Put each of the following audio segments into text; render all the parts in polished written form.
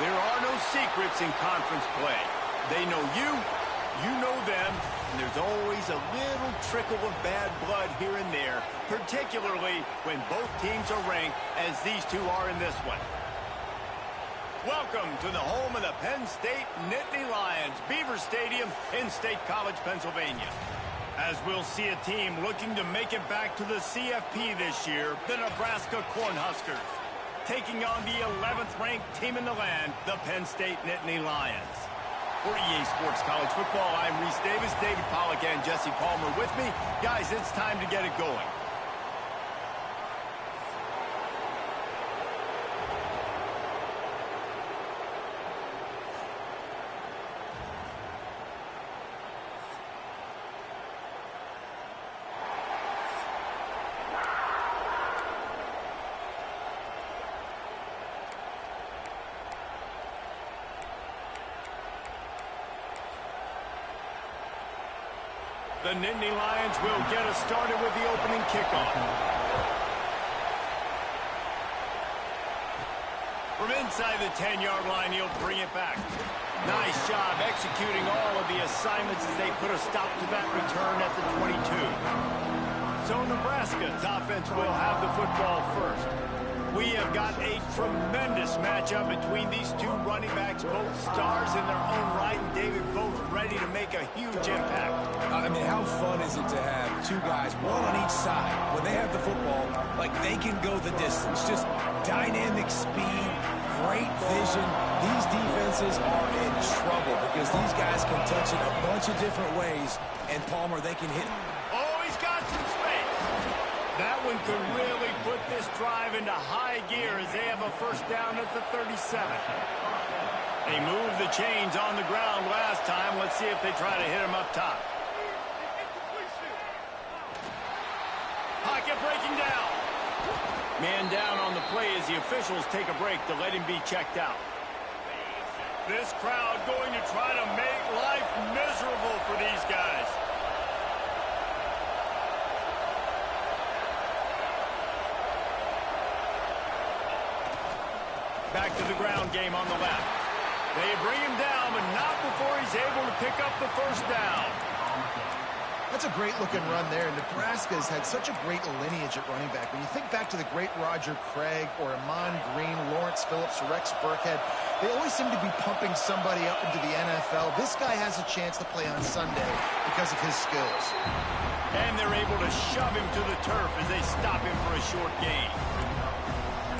There are no secrets in conference play. They know you, you know them, and there's always a little trickle of bad blood here and there, particularly when both teams are ranked as these two are in this one. Welcome to the home of the Penn State Nittany Lions, Beaver Stadium in State College, Pennsylvania. As we'll see a team looking to make it back to the CFP this year, the Nebraska Cornhuskers, taking on the 11th ranked team in the land, the Penn State Nittany Lions. For EA Sports College Football, I'm Reese Davis, David Pollack, and Jesse Palmer with me. Guys, it's time to get it going. The Nittany Lions will get us started with the opening kickoff. From inside the 10-yard line, he'll bring it back. Nice job executing all of the assignments as they put a stop to that return at the 22. So Nebraska's offense will have the football first. We have got a tremendous matchup between these two running backs, both stars in their own right, and David, both ready to make a huge impact. I mean, how fun is it to have two guys, one on each side, when they have the football, like they can go the distance. Just dynamic speed, great vision. These defenses are in trouble because these guys can touch it a bunch of different ways, and Palmer, they can hit. Oh, he's got some space. That one could really put this drive into high gear as they have a first down at the 37. They moved the chains on the ground last time. Let's see if they try to hit him up top. Pocket breaking down. Man down on the play as the officials take a break to let him be checked out. This crowd going to try to make life miserable for these guys. Back to the ground game on the left. They bring him down, but not before he's able to pick up the first down. That's a great-looking run there. Nebraska's had such a great lineage at running back. When you think back to the great Roger Craig or Amon Green, Lawrence Phillips, Rex Burkhead, they always seem to be pumping somebody up into the NFL. This guy has a chance to play on Sunday because of his skills. And they're able to shove him to the turf as they stop him for a short gain.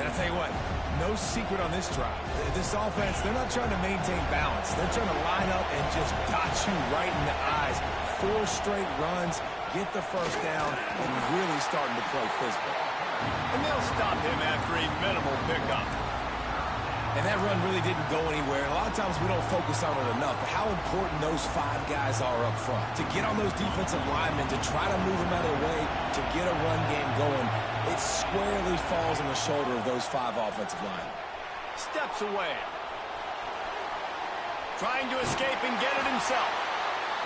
And I'll tell you what, no secret on this drive. This offense, they're not trying to maintain balance. They're trying to line up and just dot you right in the eyes. 4 straight runs, get the first down, and really starting to play physical. And they'll stop him after a minimal pickup. And that run really didn't go anywhere. A lot of times we don't focus on it enough, but how important those 5 guys are up front. To get on those defensive linemen, to try to move them out of the way, to get a run game going, it squarely falls on the shoulder of those 5 offensive linemen. Steps away. Trying to escape and get it himself.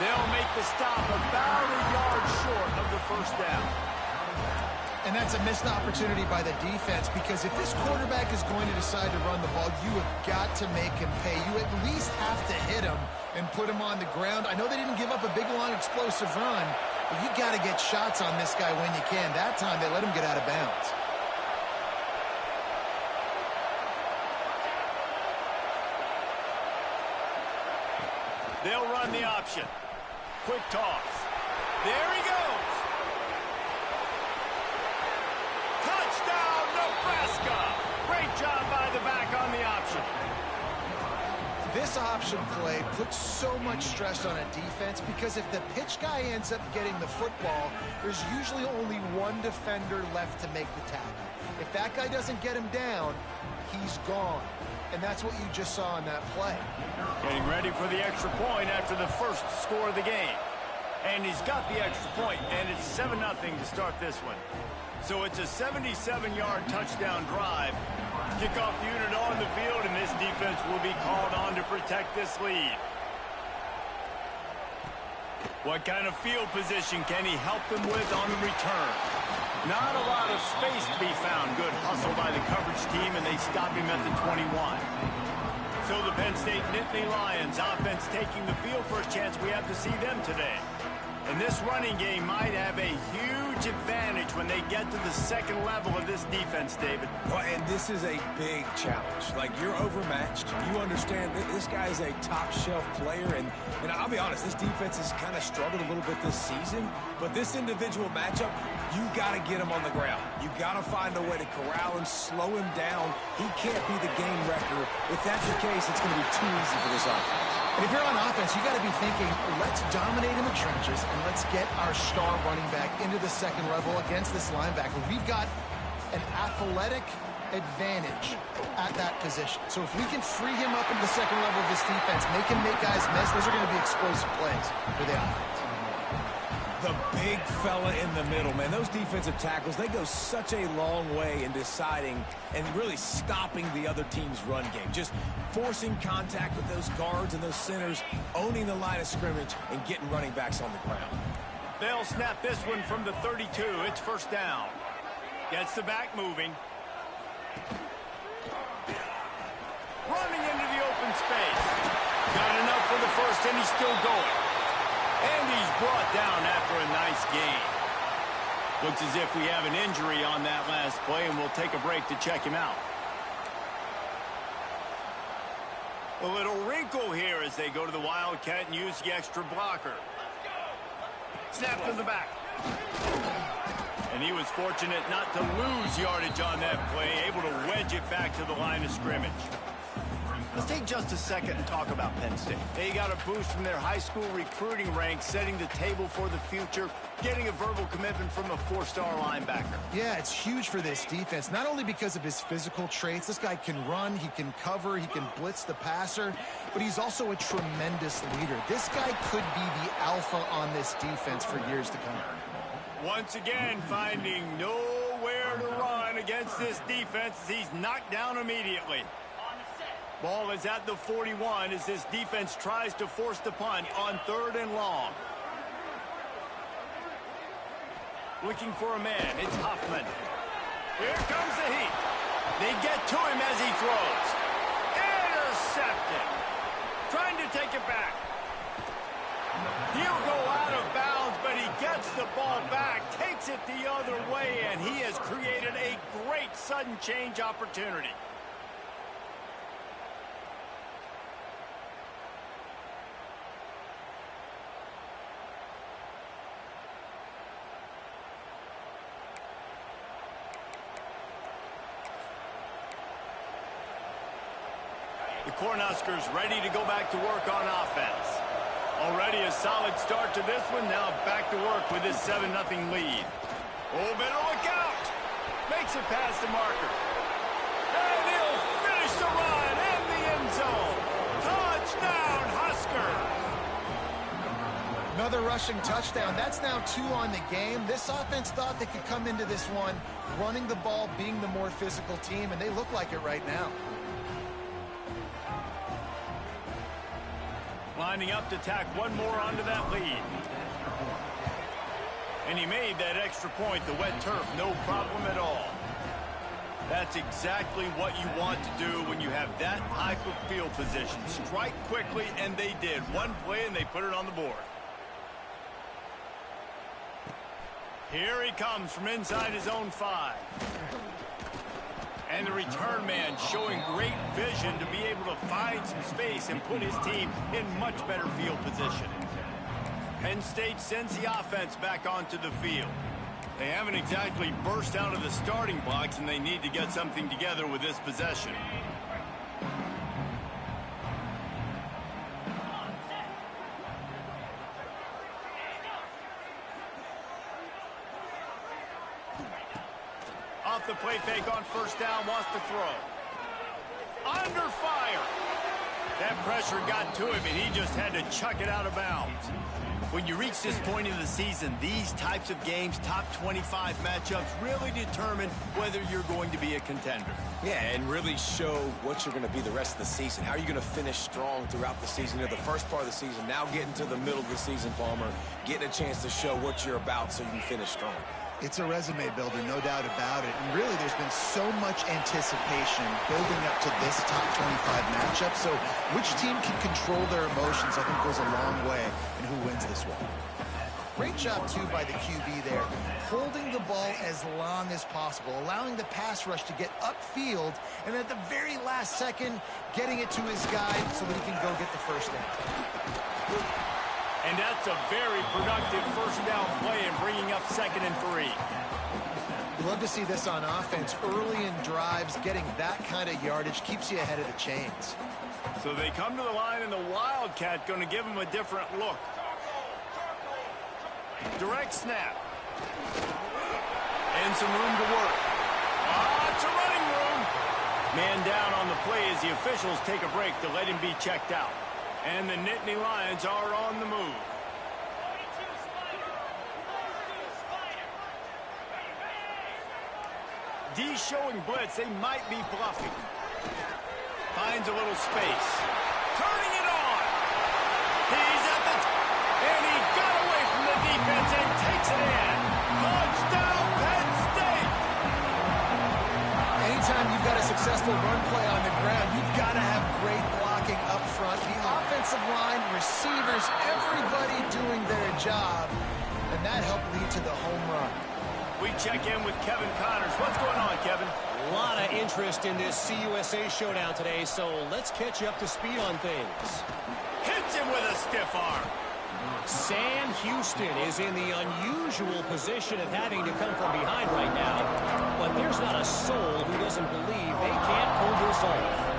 They'll make the stop about a yard short of the first down. And that's a missed opportunity by the defense because if this quarterback is going to decide to run the ball, you have got to make him pay. You at least have to hit him and put him on the ground. I know they didn't give up a big, long, explosive run, but you got to get shots on this guy when you can. That time, they let him get out of bounds. They'll run the option. Quick toss. There he goes. Touchdown, Nebraska. Great job by the back on the option. This option play puts so much stress on a defense because if the pitch guy ends up getting the football, there's usually only one defender left to make the tackle. If that guy doesn't get him down, he's gone. And that's what you just saw in that play. Getting ready for the extra point after the first score of the game. And he's got the extra point, and it's 7-0 to start this one. So it's a 77-yard touchdown drive. Kickoff unit on the field, and this defense will be called on to protect this lead. What kind of field position can he help them with on the return? Not a lot of space to be found. Good hustle by the coverage team, and they stop him at the 21. So the Penn State Nittany Lions offense taking the field. First chance we have to see them today. And this running game might have a huge advantage when they get to the second level of this defense, David. Well, and this is a big challenge. Like, you're overmatched. You understand that this guy is a top-shelf player. And I'll be honest, this defense has kind of struggled a little bit this season. But this individual matchup, you got to get him on the ground. You got to find a way to corral him, slow him down. He can't be the game wrecker. If that's the case, it's going to be too easy for this offense. And if you're on offense, you got to be thinking, let's dominate in the trenches and let's get our star running back into the second level against this linebacker. We've got an athletic advantage at that position. So if we can free him up into the second level of this defense, make him make guys miss, those are going to be explosive plays for the offense. The big fella in the middle, man. Those defensive tackles, they go such a long way in deciding and really stopping the other team's run game. Just forcing contact with those guards and those centers, owning the line of scrimmage, and getting running backs on the ground. They'll snap this one from the 32. It's first down. Gets the back moving. Running into the open space. Got enough for the first, and he's still going. And he's brought down after a nice gain. Looks as if we have an injury on that last play, and we'll take a break to check him out. A little wrinkle here as they go to the Wildcat and use the extra blocker. Snap to the back. And he was fortunate not to lose yardage on that play, able to wedge it back to the line of scrimmage. Let's take just a second and talk about Penn State. They got a boost from their high school recruiting ranks, setting the table for the future, getting a verbal commitment from a four-star linebacker. Yeah, it's huge for this defense, not only because of his physical traits. This guy can run, he can cover, he can blitz the passer, but he's also a tremendous leader. This guy could be the alpha on this defense for years to come. Once again, finding nowhere to run against this defense as he's knocked down immediately. Ball is at the 41 as this defense tries to force the punt on 3rd and long. Looking for a man. It's Hoffman. Here comes the heat. They get to him as he throws. Intercepted. Trying to take it back. He'll go out of bounds, but he gets the ball back, takes it the other way, and he has created a great sudden change opportunity. The Cornhuskers ready to go back to work on offense. Already a solid start to this one. Now back to work with this 7-0 lead. Oh, better look out. Makes it past the marker. And he'll finish the run in the end zone. Touchdown, Huskers. Another rushing touchdown. That's now 2 on the game. This offense thought they could come into this one running the ball, being the more physical team, and they look like it right now. Lining up to tack one more onto that lead. And he made that extra point, the wet turf, no problem at all. That's exactly what you want to do when you have that type of field position. Strike quickly, and they did. One play, and they put it on the board. Here he comes from inside his own 5. And the return man showing great vision to be able to find some space and put his team in much better field position. Penn State sends the offense back onto the field. They haven't exactly burst out of the starting blocks, and they need to get something together with this possession. Off the play fake on first down, wants to throw. Under fire. That pressure got to him, and he just had to chuck it out of bounds. When you reach this point in the season, these types of games, top 25 matchups, really determine whether you're going to be a contender. Yeah, and really show what you're going to be the rest of the season. How are you going to finish strong throughout the season? You know, the first part of the season, now getting to the middle of the season, Palmer, getting a chance to show what you're about so you can finish strong. It's a resume builder, no doubt about it. And really, there's been so much anticipation building up to this top 25 matchup. So which team can control their emotions, I think, goes a long way in who wins this one. Great job, too, by the QB there, holding the ball as long as possible, allowing the pass rush to get upfield, and at the very last second, getting it to his guy so that he can go get the first down. And that's a very productive first down play and bringing up 2nd and 3. You love to see this on offense. Early in drives, getting that kind of yardage keeps you ahead of the chains. So they come to the line, and the Wildcat going to give them a different look. Direct snap. And some room to work. It's a running room. Man down on the play as the officials take a break to let him be checked out. And the Nittany Lions are on the move. D showing blitz. They might be bluffing. Finds a little space. Turning it on. He's at the and he got away from the defense and takes it in. Touchdown, Penn State. Anytime you've got a successful run play on the ground, you've got to have great blocking up front. The offensive line, receivers, everybody doing their job. And that helped lead to the home run. We check in with Kevin Connors. What's going on, Kevin? A lot of interest in this CUSA showdown today, so let's catch you up to speed on things. Hits him with a stiff arm. Sam Houston is in the unusual position of having to come from behind right now, but there's not a soul who doesn't believe they can't pull this off.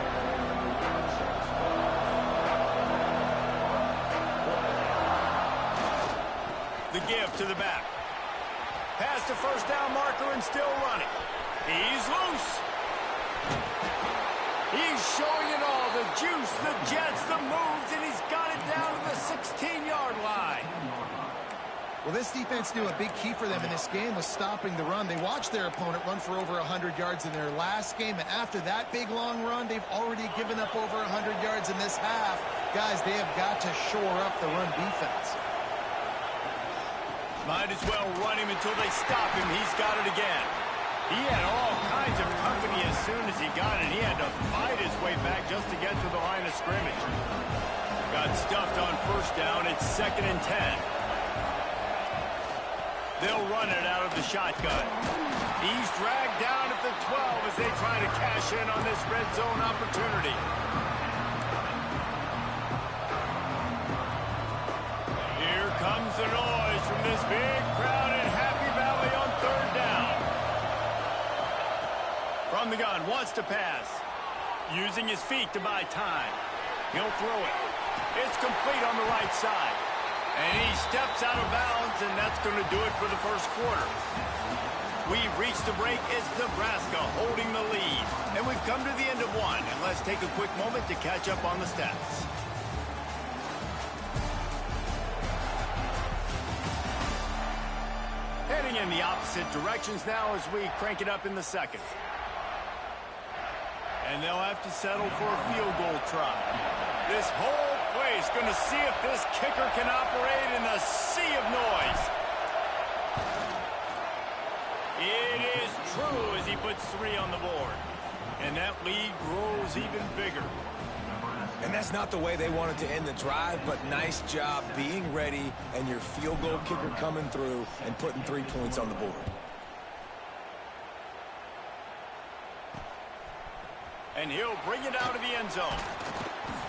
The give to the back. Past the first down marker and still running. He's loose. He's showing it all. The juice, the jets, the moves, and he's got it down to the 16-yard line. Well, this defense knew a big key for them in this game was stopping the run. They watched their opponent run for over 100 yards in their last game, and after that big, long run, they've already given up over 100 yards in this half. Guys, they have got to shore up the run defense. Might as well run him until they stop him. He's got it again. He had all kinds of company as soon as he got it. He had to fight his way back just to get to the line of scrimmage. Got stuffed on first down. It's 2nd and 10. They'll run it out of the shotgun. He's dragged down at the 12 as they try to cash in on this red zone opportunity. Here comes the noise from this big crowd in Happy Valley on 3rd down. From the gun, wants to pass. Using his feet to buy time. He'll throw it. It's complete on the right side. And he steps out of bounds, and that's going to do it for the first quarter. We've reached the break. It's Nebraska holding the lead. And we've come to the end of one. And let's take a quick moment to catch up on the stats. Heading in the opposite directions now as we crank it up in the second. And they'll have to settle for a field goal try. This whole place going to see if this kicker can operate in the sea of noise. It is true as he puts 3 on the board. And that lead grows even bigger. And that's not the way they wanted to end the drive, but nice job being ready and your field goal kicker coming through and putting 3 points on the board. And he'll bring it out of the end zone.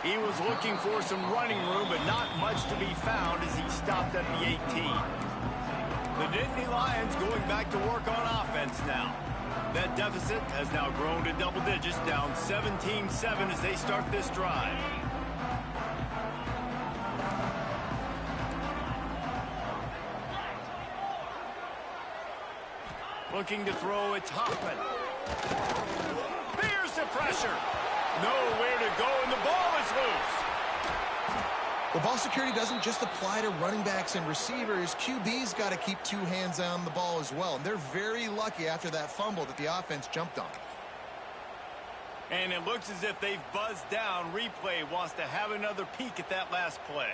He was looking for some running room, but not much to be found as he stopped at the 18. The Nittany Lions going back to work on offense now. That deficit has now grown to double digits, down 17-7 as they start this drive. Looking to throw, it's Hoffman. Fears the pressure. Nowhere to go, and the ball is loose. Well, ball security doesn't just apply to running backs and receivers. QB's got to keep 2 hands on the ball as well. And they're very lucky after that fumble that the offense jumped on. And it looks as if they've buzzed down. Replay wants to have another peek at that last play.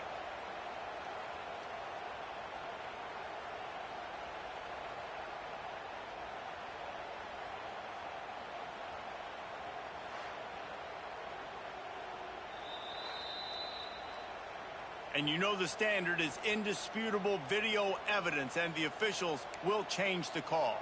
And you know the standard is indisputable video evidence, and the officials will change the call.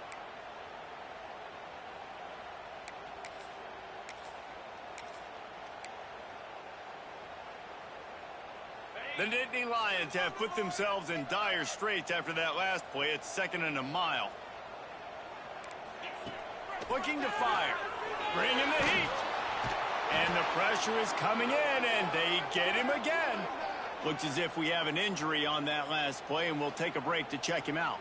The Nittany Lions have put themselves in dire straits after that last play. It's 2nd and a mile. Looking to fire. Bringing the heat. And the pressure is coming in, and they get him again. Looks as if we have an injury on that last play, and we'll take a break to check him out.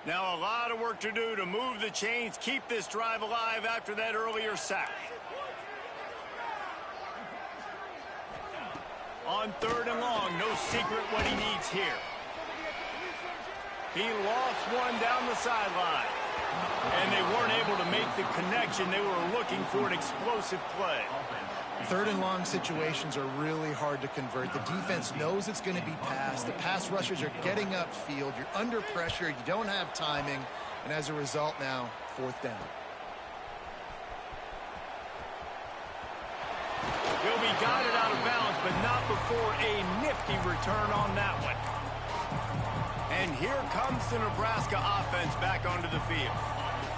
Now a lot of work to do to move the chains, keep this drive alive after that earlier sack. On 3rd and long, no secret what he needs here. He lost one down the sideline. And they weren't able to make the connection. They were looking for an explosive play. 3rd and long situations are really hard to convert. The defense knows it's going to be passed. The pass rushers are getting upfield. You're under pressure. You don't have timing. And as a result now, 4th down. He'll be guided out of bounds, but not before a nifty return on that one. And here comes the Nebraska offense back onto the field.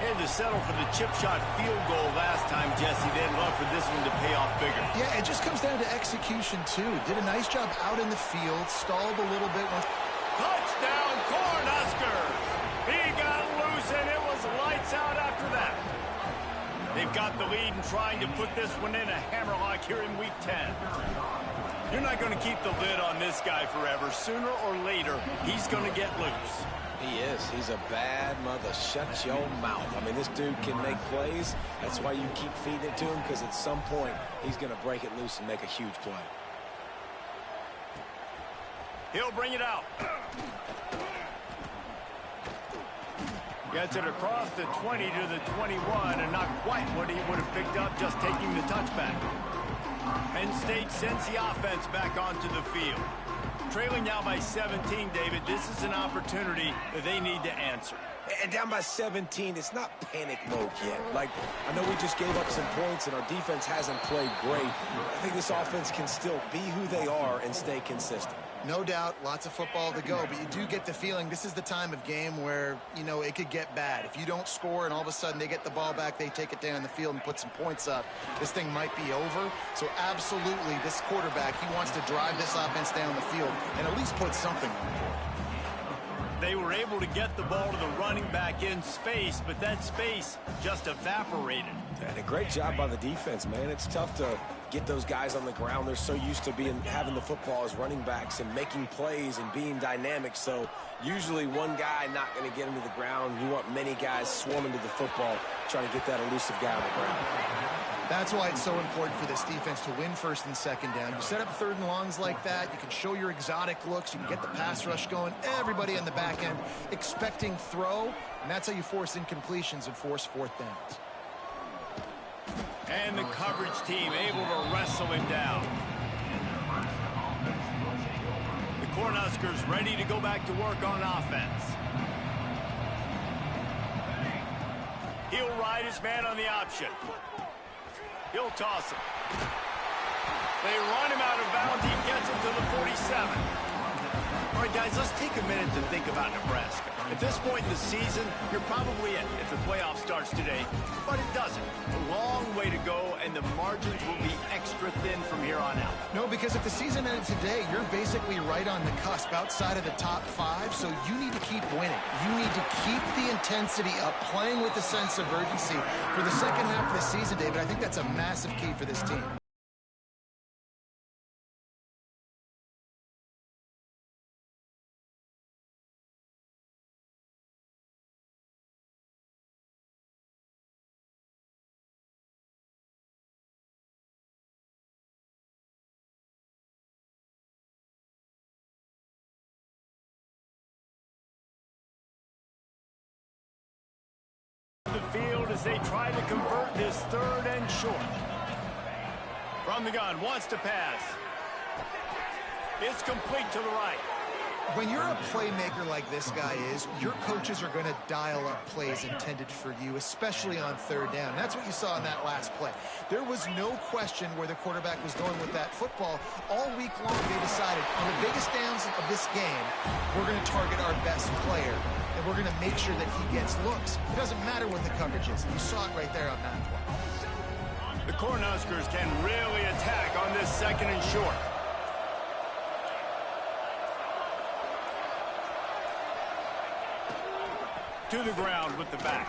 Had to settle for the chip shot field goal last time, Jesse. They'd love for this one to pay off bigger. Yeah, it just comes down to execution, too. Did a nice job out in the field, stalled a little bit. Touchdown, Cornhuskers! He got loose, and it was lights out after that. They've got the lead and trying to put this one in a hammerlock here in Week 10. You're not going to keep the lid on this guy forever. Sooner or later, he's going to get loose. He is. He's a bad mother. Shut your mouth. I mean, this dude can make plays. That's why you keep feeding it to him, because at some point, he's going to break it loose and make a huge play. He'll bring it out. Gets it across the 20 to the 21, and not quite what he would have picked up just taking the touchback. Penn State sends the offense back onto the field. Trailing now by 17, David. This is an opportunity that they need to answer. And down by 17, it's not panic mode yet. Like, I know we just gave up some points and our defense hasn't played great. I think this offense can still be who they are and stay consistent. No doubt, lots of football to go, but you do get the feeling this is the time of game where, you know, it could get bad. If you don't score and all of a sudden they get the ball back, they take it down the field and put some points up, this thing might be over. So absolutely, this quarterback, he wants to drive this offense down the field and at least put something on the board. They were able to get the ball to the running back in space, but that space just evaporated. And a great job by the defense, man. It's tough to get those guys on the ground. They're so used to having the football as running backs and making plays and being dynamic. So usually one guy not going to get him to the ground. You want many guys swarming to the football, trying to get that elusive guy on the ground. That's why it's so important for this defense to win 1st and 2nd down. You set up 3rd and longs like that. You can show your exotic looks. You can get the pass rush going. Everybody on the back end expecting throw. And that's how you force incompletions and force 4th downs. And the coverage team able to wrestle him down. The Cornhuskers ready to go back to work on offense. He'll ride his man on the option. He'll toss him. They run him out of bounds. He gets him to the 47. All right, guys, let's take a minute to think about Nebraska. At this point in the season, you're probably in if the playoff starts today, but it doesn't. A long way to go, and the margins will be extra thin from here on out. No, because if the season ended today, you're basically right on the cusp outside of the top 5, so you need to keep winning. You need to keep the intensity up, playing with a sense of urgency. For the second half of the season, David, I think that's a massive key for this team. The field as they try to convert this 3rd and short. From the gun, wants to pass. It's complete to the right. When you're a playmaker like this guy is, your coaches are going to dial up plays intended for you, especially on third down. That's what you saw in that last play. There was no question where the quarterback was going with that football. All week long, they decided, on the biggest downs of this game, we're going to target our best player, and we're going to make sure that he gets looks. It doesn't matter what the coverage is. You saw it right there on that play. The Cornhuskers can really attack on this second and short. To the ground with the back.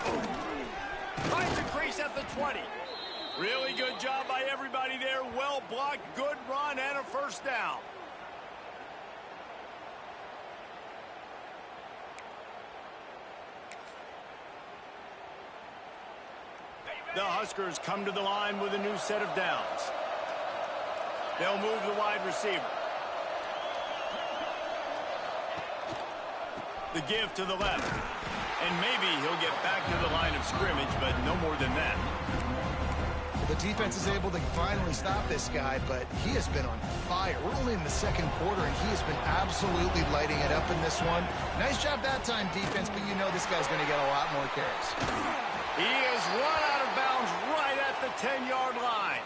Finds a crease at the 20. Really good job by everybody there. Well blocked, good run, and a first down. The Huskers come to the line with a new set of downs. They'll move the wide receiver. The give to the left. And maybe he'll get back to the line of scrimmage, but no more than that. The defense is able to finally stop this guy, but he has been on fire. We're only in the second quarter, and he has been absolutely lighting it up in this one. Nice job that time, defense, but you know this guy's going to get a lot more carries. He is run out of bounds right at the 10-yard line.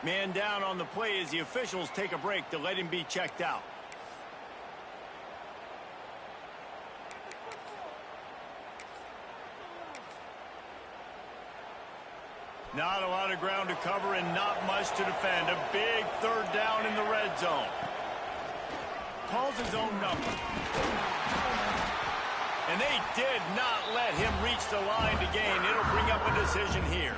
Man down on the play as the officials take a break to let him be checked out. Not a lot of ground to cover and not much to defend. A big third down in the red zone. Calls his own number. And they did not let him reach the line to gain. It'll bring up a decision here.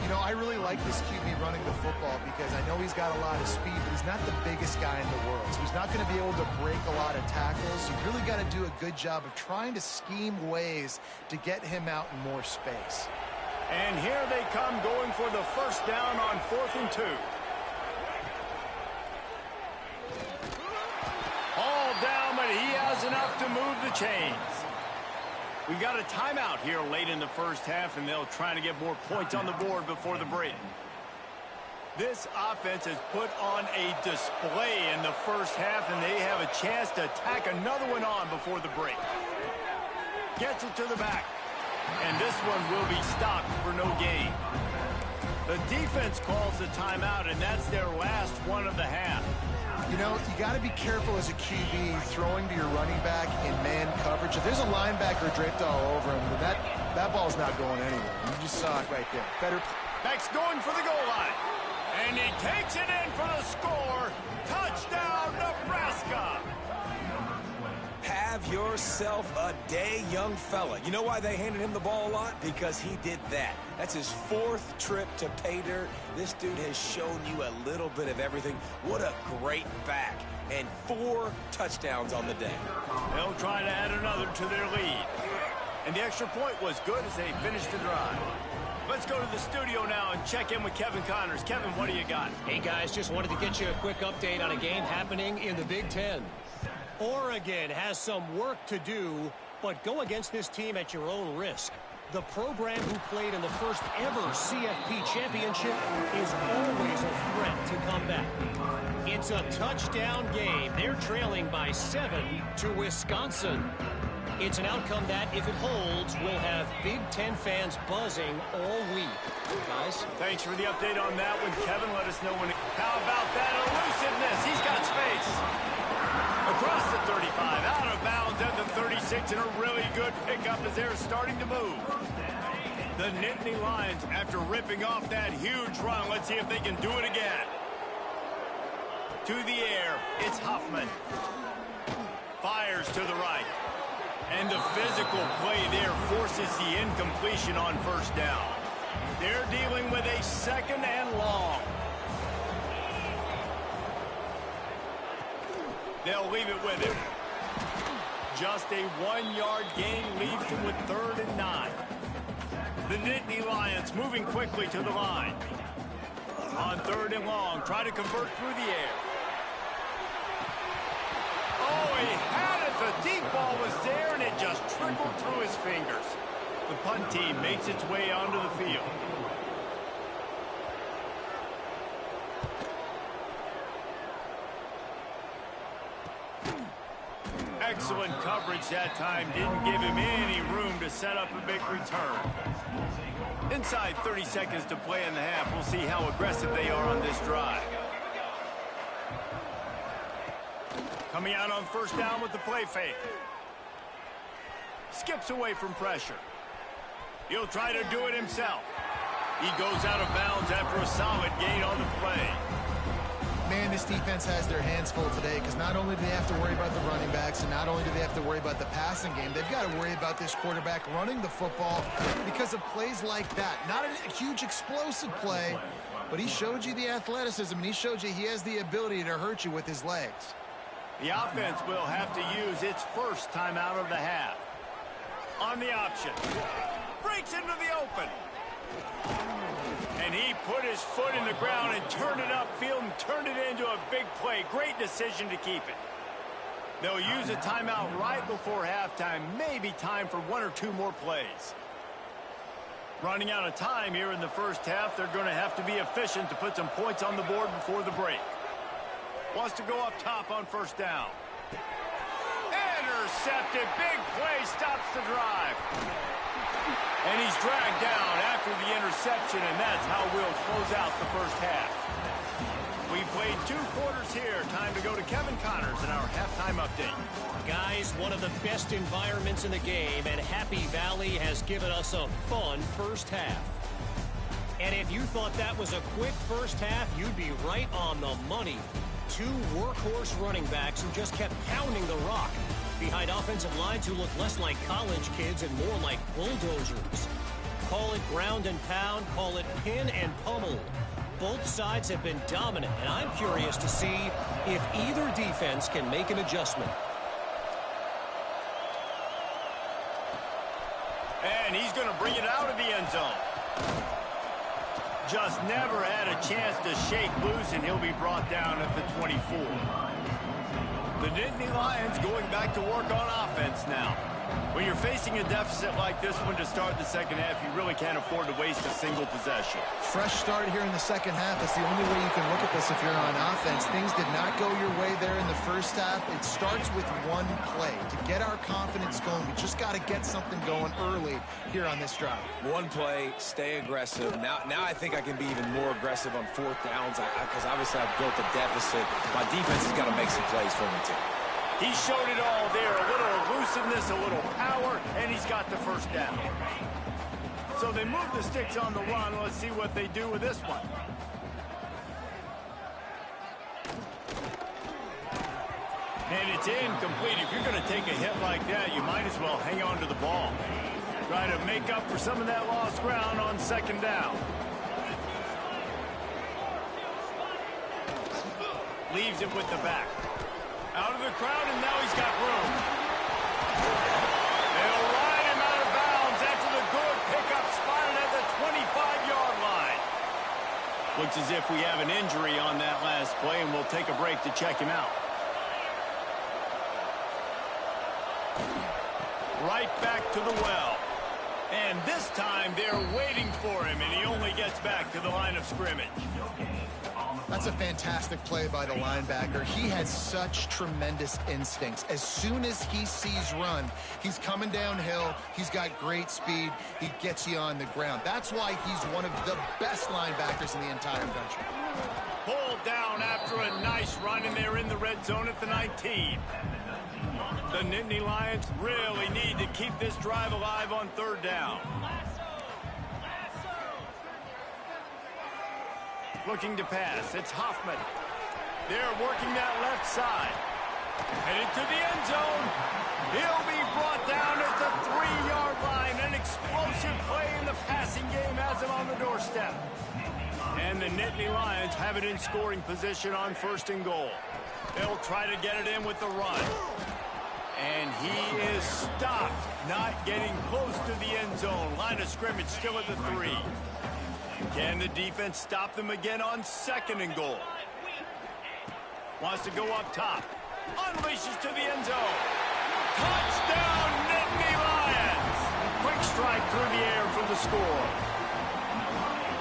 You know, I really like this QB running the football because I know he's got a lot of speed, but he's not the biggest guy in the world. So he's not going to be able to break a lot of tackles. You really got to do a good job of trying to scheme ways to get him out in more space. And here they come going for the first down on 4th and 2. All down, but he has enough to move the chains. We've got a timeout here late in the first half, and they'll try to get more points on the board before the break. This offense has put on a display in the first half, and they have a chance to tack another one on before the break. Gets it to the back. And this one will be stopped for no gain. The defense calls the timeout, and that's their last one of the half. You know, you got to be careful as a QB throwing to your running back in man coverage. If there's a linebacker draped all over him, then that ball's not going anywhere. You just saw it right there. Better. Max going for the goal line. And he takes it in for the score. Touchdown, Nebraska. Have yourself a day, young fella. You know why they handed him the ball a lot? Because he did that. That's his 4th trip to pay dirt. This dude has shown you a little bit of everything. What a great back. And 4 touchdowns on the day. They'll try to add another to their lead. And the extra point was good as they finished the drive. Let's go to the studio now and check in with Kevin Connors. Kevin, what do you got? Hey, guys, just wanted to get you a quick update on a game happening in the Big Ten. Oregon has some work to do, but go against this team at your own risk. The program who played in the first ever CFP championship is always a threat to come back. It's a touchdown game. They're trailing by 7 to Wisconsin. It's an outcome that, if it holds, will have Big Ten fans buzzing all week. Guys? Thanks for the update on that one, Kevin. Let us know when it... How about that elusiveness? He's got space. Across the 35, out of bounds at the 36, and a really good pickup as they're starting to move. The Nittany Lions, after ripping off that huge run, let's see if they can do it again. To the air, it's Huffman. Fires to the right. And the physical play there forces the incompletion on first down. They're dealing with a 2nd and long. They'll leave it with him. Just a 1-yard gain leaves him with 3rd and 9. The Nittany Lions moving quickly to the line. On 3rd and long, try to convert through the air. Oh, he had it. The deep ball was there, and it just trickled through his fingers. The punt team makes its way onto the field. Excellent coverage that time. Didn't give him any room to set up a big return. Inside 30 seconds to play in the half. We'll see how aggressive they are on this drive. Coming out on first down with the play fake. Skips away from pressure. He'll try to do it himself. He goes out of bounds after a solid gain on the play. Man, this defense has their hands full today because not only do they have to worry about the running backs and not only do they have to worry about the passing game, they've got to worry about this quarterback running the football because of plays like that. Not a huge explosive play, but he showed you the athleticism and he showed you he has the ability to hurt you with his legs. The offense will have to use its first timeout of the half. On the option. Breaks into the open. And he put his foot in the ground and turned it upfield and turned it into a big play. Great decision to keep it. They'll use a timeout right before halftime. Maybe time for one or two more plays. Running out of time here in the first half. They're going to have to be efficient to put some points on the board before the break. Wants to go up top on first down. Intercepted. Big play stops the drive. And he's dragged down after the interception, and that's how we'll close out the first half. We played 2 quarters here. Time to go to Kevin Connors in our halftime update. Guys, one of the best environments in the game, and Happy Valley has given us a fun first half. And if you thought that was a quick first half, you'd be right on the money. 2 workhorse running backs who just kept pounding the rock behind offensive lines who look less like college kids and more like bulldozers. Call it ground and pound, call it pin and pummel. Both sides have been dominant, and I'm curious to see if either defense can make an adjustment. And he's going to bring it out of the end zone. Just never had a chance to shake loose, and he'll be brought down at the 24. The Nittany Lions going back to work on offense now. When you're facing a deficit like this one to start the second half, you really can't afford to waste a single possession. Fresh start here in the second half. That's the only way you can look at this if you're on offense. Things did not go your way there in the first half. It starts with one play. To get our confidence going, we just got to get something going early here on this drive. One play, stay aggressive. Now I think I can be even more aggressive on fourth downs because obviously I've built a deficit. My defense has got to make some plays for me too. He showed it all there. A little elusiveness, a little power, and he's got the first down. So they move the sticks on the run. Let's see what they do with this one. And it's incomplete. If you're going to take a hit like that, you might as well hang on to the ball. Try to make up for some of that lost ground on second down. Leaves it with the back. Out of the crowd, and now he's got room. They'll ride him out of bounds after the good pickup spotted at the 25-yard line. Looks as if we have an injury on that last play, and we'll take a break to check him out. Right back to the well. And this time they're waiting for him, and he only gets back to the line of scrimmage. That's a fantastic play by the linebacker. He has such tremendous instincts. As soon as he sees run, he's coming downhill. He's got great speed. He gets you on the ground. That's why he's one of the best linebackers in the entire country. Pulled down after a nice run, and they're in the red zone at the 19. The Nittany Lions really need to keep this drive alive on third down. Looking to pass. It's Hoffman. They're working that left side. Headed to the end zone. He'll be brought down at the 3-yard line. An explosive play in the passing game has him on the doorstep. And the Nittany Lions have it in scoring position on first and goal. They'll try to get it in with the run. And he is stopped, not getting close to the end zone. Line of scrimmage still at the 3. Can the defense stop them again on second and goal? Wants to go up top. Unleashes to the end zone. Touchdown, Nittany Lions! Quick strike through the air for the score.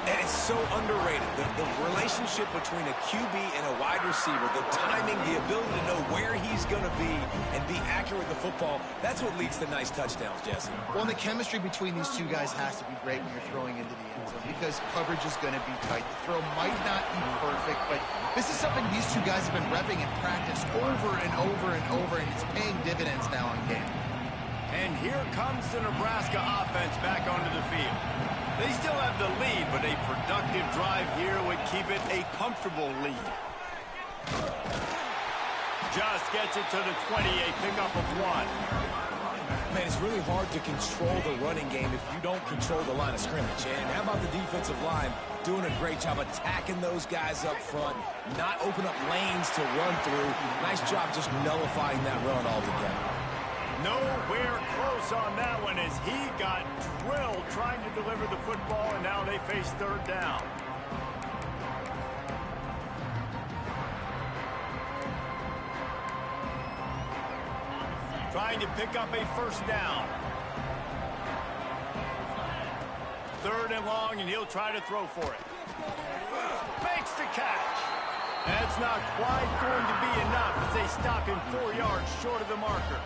And it's so underrated. The relationship between a QB and a wide receiver, the timing, the ability to know where he's going to be and be accurate the football, that's what leads to nice touchdowns, Jesse. Well, and the chemistry between these two guys has to be great when you're throwing into the end zone because coverage is going to be tight. The throw might not be perfect, but this is something these two guys have been repping in practice over and over and over, and it's paying dividends now on game. And here comes the Nebraska offense back onto the field. They still have the lead, but a productive drive here would keep it a comfortable lead. Just gets it to the 20, a pickup of 1. Man, it's really hard to control the running game if you don't control the line of scrimmage. And how about the defensive line doing a great job attacking those guys up front, not open up lanes to run through. Nice job just nullifying that run altogether. Nowhere close on that one as he got drilled trying to deliver the football, and now they face third down. Trying to pick up a first down. Third and long, and he'll try to throw for it. Makes the catch. That's not quite going to be enough as they stop him 4 yards short of the marker.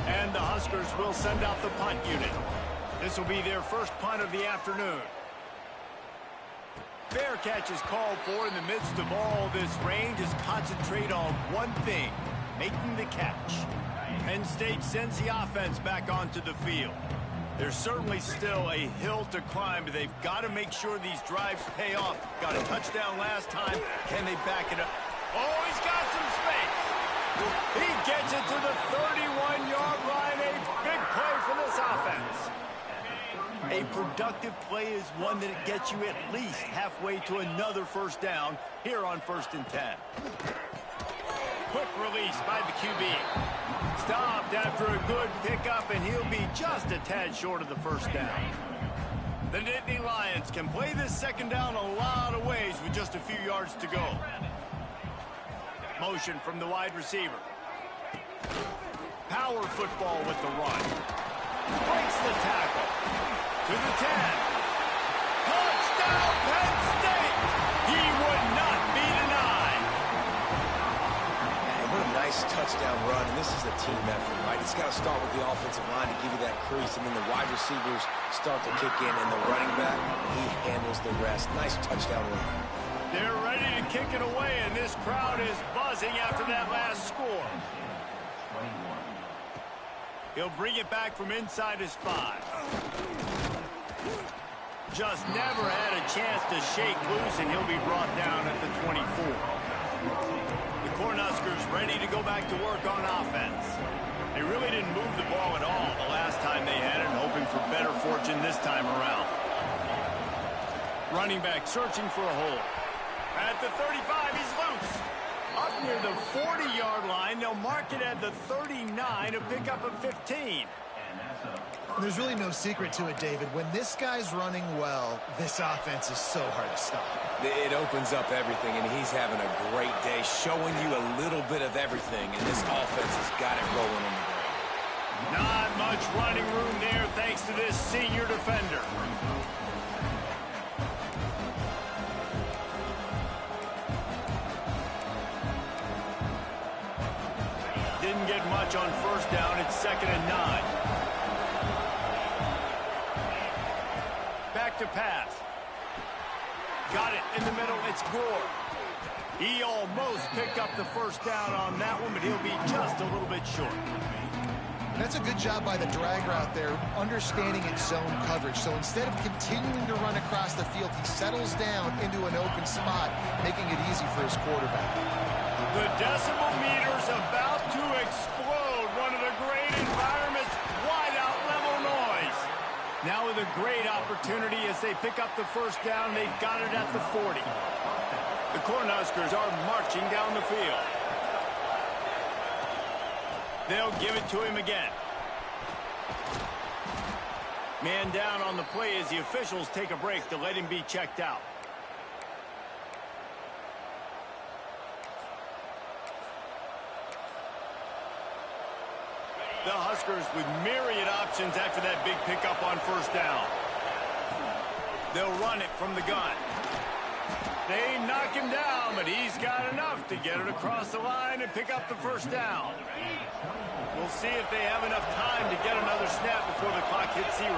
And the Huskers will send out the punt unit. This will be their first punt of the afternoon. Fair catch is called for in the midst of all this range. Is concentrate on one thing, making the catch. Penn State sends the offense back onto the field. There's certainly still a hill to climb, but they've got to make sure these drives pay off. Got a touchdown last time. Can they back it up? Oh, he's got some space. He gets it to the 31-yard line. A big play for this offense. A productive play is one that gets you at least halfway to another first down here on 1st and 10. Quick release by the QB. Stopped after a good pickup, and he'll be just a tad short of the first down. The Nittany Lions can play this second down a lot of ways with just a few yards to go. Motion from the wide receiver. Power football with the run. Breaks the tackle. To the 10. Touchdown, Penn State! He would not be denied. Man, what a nice touchdown run, and this is a team effort, right? It's got to start with the offensive line to give you that crease, and then the wide receivers start to kick in, and the running back, he handles the rest. Nice touchdown run. They're ready to kick it away, and this crowd is buzzing after that last score. He'll bring it back from inside his 5. Just never had a chance to shake loose, and he'll be brought down at the 24. The Cornhuskers ready to go back to work on offense. They really didn't move the ball at all the last time they had it, hoping for better fortune this time around. Running back searching for a hole. At the 35, he's loose. Up near the 40-yard line, they'll mark it at the 39, a pickup of 15. There's really no secret to it, David. When this guy's running well, this offense is so hard to stop. It opens up everything, and he's having a great day, showing you a little bit of everything, and this offense has got it rolling on the ground. Not much running room there thanks to this senior defender. Didn't get much on first down. It's 2nd and 9. Back to pass. Got it in the middle. It's Gore. He almost picked up the first down on that one, but he'll be just a little bit short. That's a good job by the drag route there, understanding its zone coverage. So instead of continuing to run across the field, he settles down into an open spot, making it easy for his quarterback. The decibel meter's about to explode. One of the great environments, wide out level noise. Now with a great opportunity as they pick up the first down, they've got it at the 40. The Cornhuskers are marching down the field. They'll give it to him again. Man down on the play as the officials take a break to let him be checked out. The Huskers with myriad options after that big pickup on first down. They'll run it from the gun. They knock him down, but he's got enough to get it across the line and pick up the first down. We'll see if they have enough time to get another snap before the clock hits 0.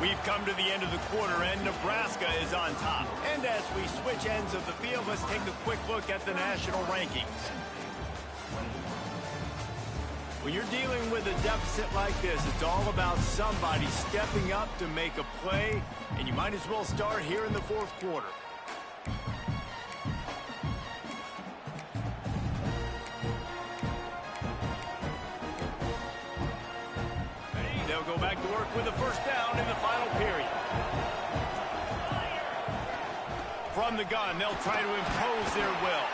We've come to the end of the quarter, and Nebraska is on top. And as we switch ends of the field, let's take a quick look at the national rankings. When you're dealing with a deficit like this, it's all about somebody stepping up to make a play, and you might as well start here in the fourth quarter. They'll go back to work with a first down in the final period. From the gun, they'll try to impose their will.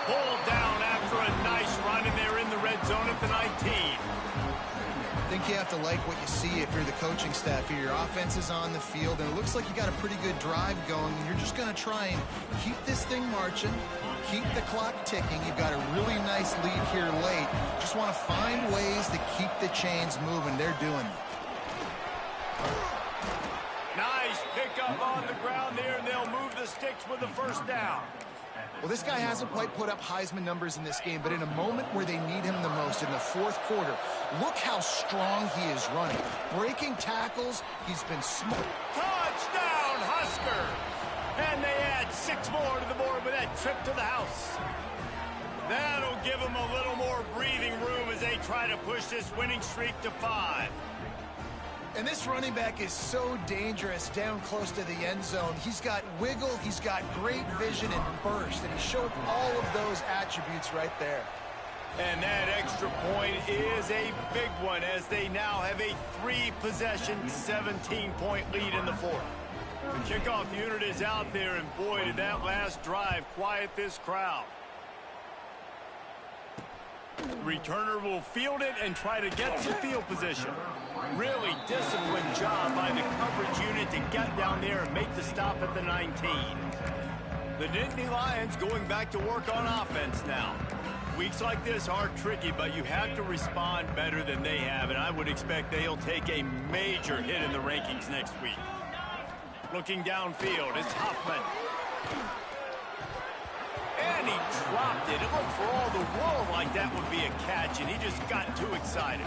Pulled down after a nice run, and they're in the red zone at the 19. I think you have to like what you see if you're the coaching staff here. Your offense is on the field, and it looks like you got a pretty good drive going, and you're just going to try and keep this thing marching, keep the clock ticking. You've got a really nice lead here late. Just want to find ways to keep the chains moving. They're doing it. Nice pickup on the ground there, and they'll move the sticks with the first down. Well, this guy hasn't quite put up Heisman numbers in this game, but in a moment where they need him the most, in the fourth quarter, look how strong he is running. Breaking tackles, he's been smart. Touchdown, Huskers! And they add 6 more to the board with that trip to the house. That'll give them a little more breathing room as they try to push this winning streak to 5. And this running back is so dangerous down close to the end zone. He's got wiggle, he's got great vision and burst, and he showed all of those attributes right there. And that extra point is a big one as they now have a 3-possession, 17-point lead in the fourth. The kickoff unit is out there, and boy, did that last drive quiet this crowd. The returner will field it and try to get some field position. Really disciplined job by the coverage unit to get down there and make the stop at the 19. The Nittany Lions going back to work on offense now. Weeks like this are tricky, but you have to respond better than they have, and I would expect they'll take a major hit in the rankings next week. Looking downfield, it's Hoffman. And he dropped it. It looked for all the world like that would be a catch, and he just got too excited.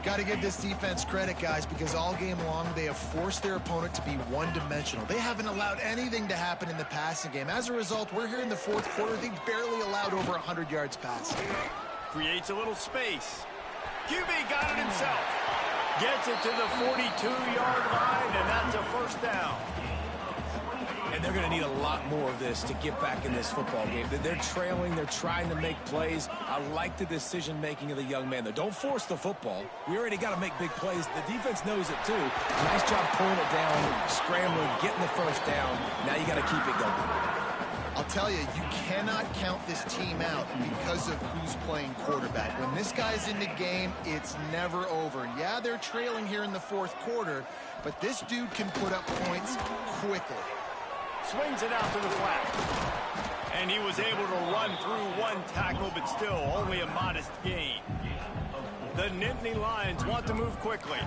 Got to give this defense credit, guys, because all game long they have forced their opponent to be one-dimensional. They haven't allowed anything to happen in the passing game. As a result, we're here in the fourth quarter. They barely allowed over 100 yards passing. Creates a little space. QB got it himself. Gets it to the 42-yard line, and that's a first down. And they're going to need a lot more of this to get back in this football game. They're trailing. They're trying to make plays. I like the decision-making of the young man, though. Don't force the football. We already got to make big plays. The defense knows it, too. Nice job pulling it down, scrambling, getting the first down. Now you got to keep it going. I'll tell you, you cannot count this team out because of who's playing quarterback. When this guy's in the game, it's never over. Yeah, they're trailing here in the fourth quarter, but this dude can put up points quickly. Swings it out to the flat. And he was able to run through one tackle, but still only a modest gain. The Nittany Lions want to move quickly.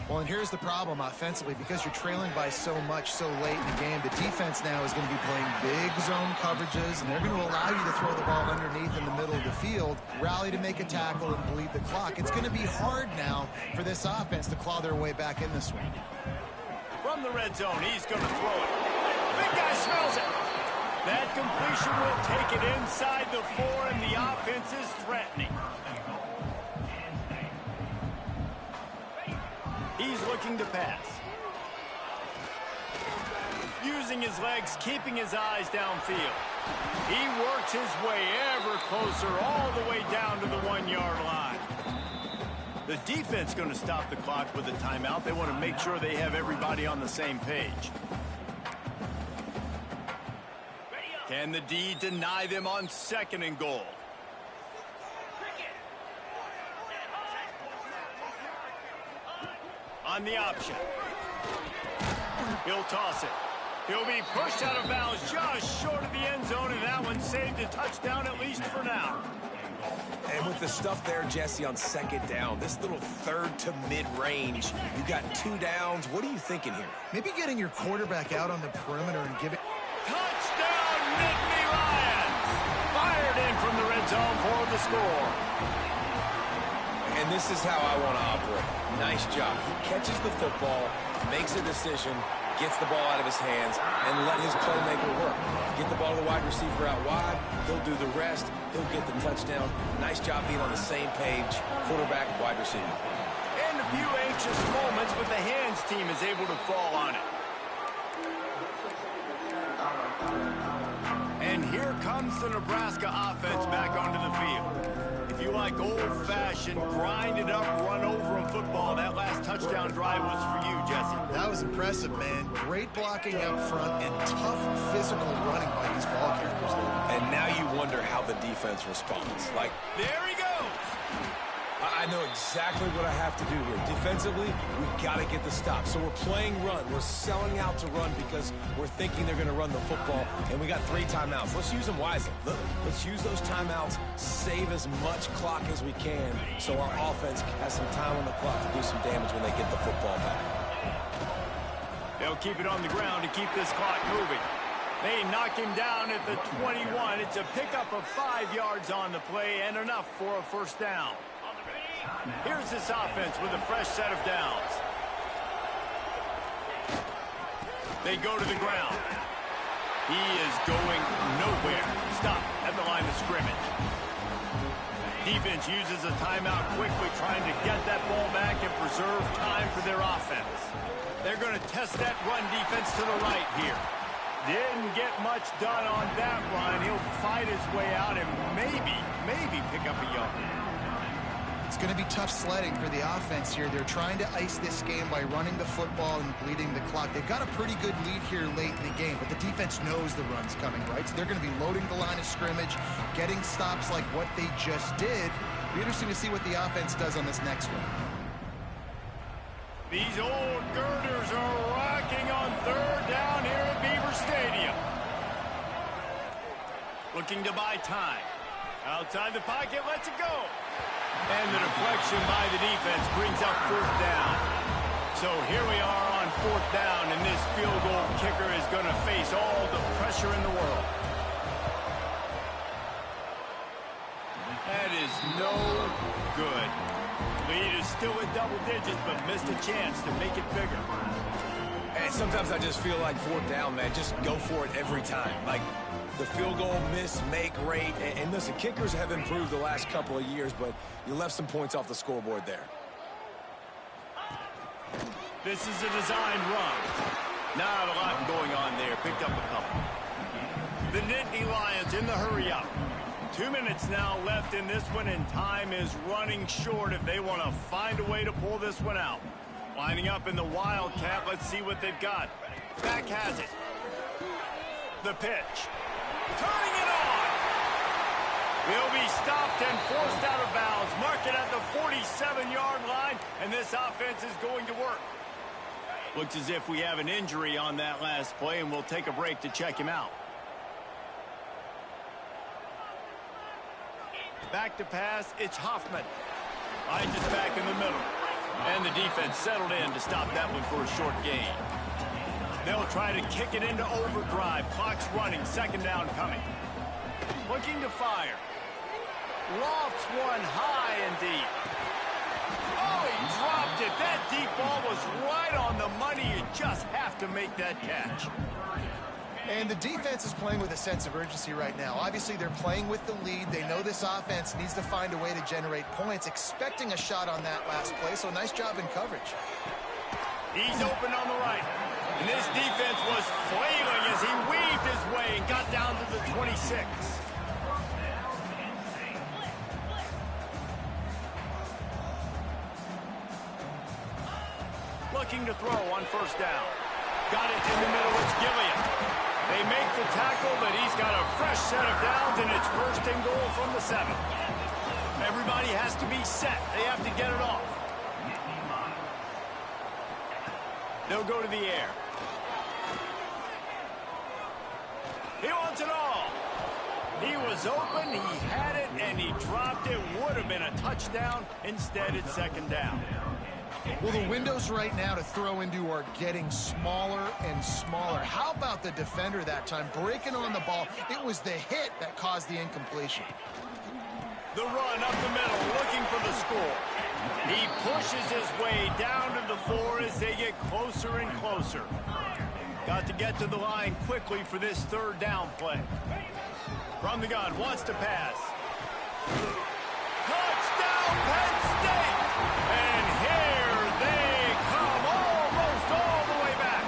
Well, and here's the problem offensively. Because you're trailing by so much so late in the game, the defense now is going to be playing big zone coverages, and they're going to allow you to throw the ball underneath in the middle of the field, rally to make a tackle, and bleed the clock. It's going to be hard now for this offense to claw their way back in this one. From the red zone, he's going to throw it. Big guy smells it. That completion will take it inside the 4, and the offense is threatening. He's looking to pass. Using his legs, keeping his eyes downfield. He works his way ever closer, all the way down to the 1-yard line. The defense going to stop the clock with a timeout. They want to make sure they have everybody on the same page. Can the D deny them on 2nd and goal? On the option. He'll toss it. He'll be pushed out of bounds just short of the end zone, and that one saved a touchdown at least for now. And with the stuff there, Jesse, on 2nd down, this little 3rd to mid-range, you got 2 downs. What are you thinking here? Maybe getting your quarterback out on the perimeter and giving... Touchdown! score. And this is how I want to operate. Nice job. He catches the football, makes a decision, gets the ball out of his hands, and let his playmaker work. Get the ball to the wide receiver out wide. He'll do the rest. He'll get the touchdown. Nice job being on the same page, quarterback, wide receiver. And a few anxious moments, but the hands team is able to fall on it. And here comes the Nebraska offense back onto the field. If you like old-fashioned, grind-it-up, run-over-'em football, that last touchdown drive was for you, Jesse. That was impressive, man. Great blocking up front and tough physical running by these ball carriers there. And now you wonder how the defense responds. Like, there he goes. I know exactly what I have to do here. Defensively, we've got to get the stop. So we're playing run. We're selling out to run because we're thinking they're going to run the football, and we got 3 timeouts. Let's use them wisely. Let's use those timeouts, save as much clock as we can so our offense has some time on the clock to do some damage when they get the football back. They'll keep it on the ground to keep this clock moving. They knock him down at the 21. It's a pickup of 5 yards on the play and enough for a first down. Here's this offense with a fresh set of downs. They go to the ground. He is going nowhere. Stop at the line of scrimmage. Defense uses a timeout quickly, trying to get that ball back and preserve time for their offense. They're going to test that run defense to the right here. Didn't get much done on that run. He'll fight his way out and maybe pick up a yard. It's going to be tough sledding for the offense here. They're trying to ice this game by running the football and bleeding the clock. They've got a pretty good lead here late in the game, but the defense knows the run's coming, right? So they're going to be loading the line of scrimmage, getting stops like what they just did. It'll be interesting to see what the offense does on this next one. These old girders are rocking on 3rd down here at Beaver Stadium. Looking to buy time. Outside the pocket, lets it go. And the deflection by the defense brings up 4th down. So here we are on 4th down, and this field goal kicker is going to face all the pressure in the world. That is no good. Lead is still in double digits, but missed a chance to make it bigger. And sometimes I just feel like 4th down, man. Just go for it every time. Like, the field goal, miss, make rate. And listen, kickers have improved the last couple of years, but you left some points off the scoreboard there. This is a designed run. Not a lot going on there. Picked up a couple. The Nittany Lions in the hurry-up. 2 minutes now left in this one, and time is running short if they want to find a way to pull this one out. Lining up in the Wildcat. Let's see what they've got. Back has it. The pitch. Turning it on. He'll be stopped and forced out of bounds. Mark it at the 47-yard line, and this offense is going to work. Looks as if we have an injury on that last play, and we'll take a break to check him out. Back to pass, it's Hoffman. Lines is back in the middle. And the defense settled in to stop that one for a short gain. They'll try to kick it into overdrive. Clock's running, 2nd down coming. Looking to fire. Lofts one high and deep. Oh, he dropped it. That deep ball was right on the money. You just have to make that catch. And the defense is playing with a sense of urgency right now. Obviously, they're playing with the lead. They know this offense needs to find a way to generate points, expecting a shot on that last play. So nice job in coverage. He's open on the right. And this defense was flailing as he weaved his way and got down to the 26. Looking to throw on 1st down. Got it in the middle. It's Gilliam. They make the tackle, but he's got a fresh set of downs, and it's 1st and goal from the 7. Everybody has to be set. They have to get it off. They'll go to the air. He wants it all. He was open, he had it, and he dropped it. Would have been a touchdown. Instead, it's 2nd down. Well, the windows right now to throw into are getting smaller and smaller. How about the defender that time breaking on the ball? It was the hit that caused the incompletion. The run up the middle, looking for the score. He pushes his way down to the floor as they get closer and closer. Got to get to the line quickly for this third down play. From the gun, wants to pass. Touchdown, Penn State! And here they come, almost all the way back.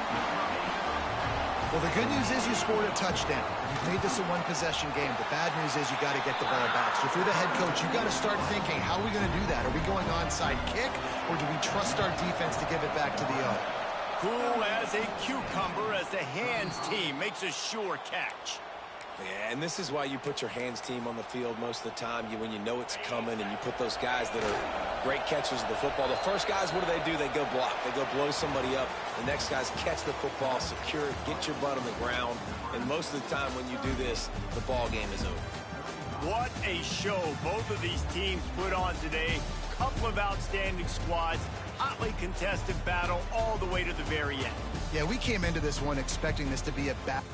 Well, the good news is you scored a touchdown. You've made this a one-possession game. The bad news is you got to get the ball back. So if you're the head coach, you got to start thinking, how are we going to do that? Are we going onside kick, or do we trust our defense to give it back to the O? Cool as a cucumber as the hands team makes a sure catch. Yeah, and this is why you put your hands team on the field most of the time, when you know it's coming, and you put those guys that are great catchers of the football. The first guys, what do? They go block. They go blow somebody up. The next guys catch the football, secure it, get your butt on the ground. And most of the time when you do this, the ball game is over. What a show both of these teams put on today. Couple of outstanding squads. Hotly contested battle all the way to the very end. Yeah, we came into this one expecting this to be a battle.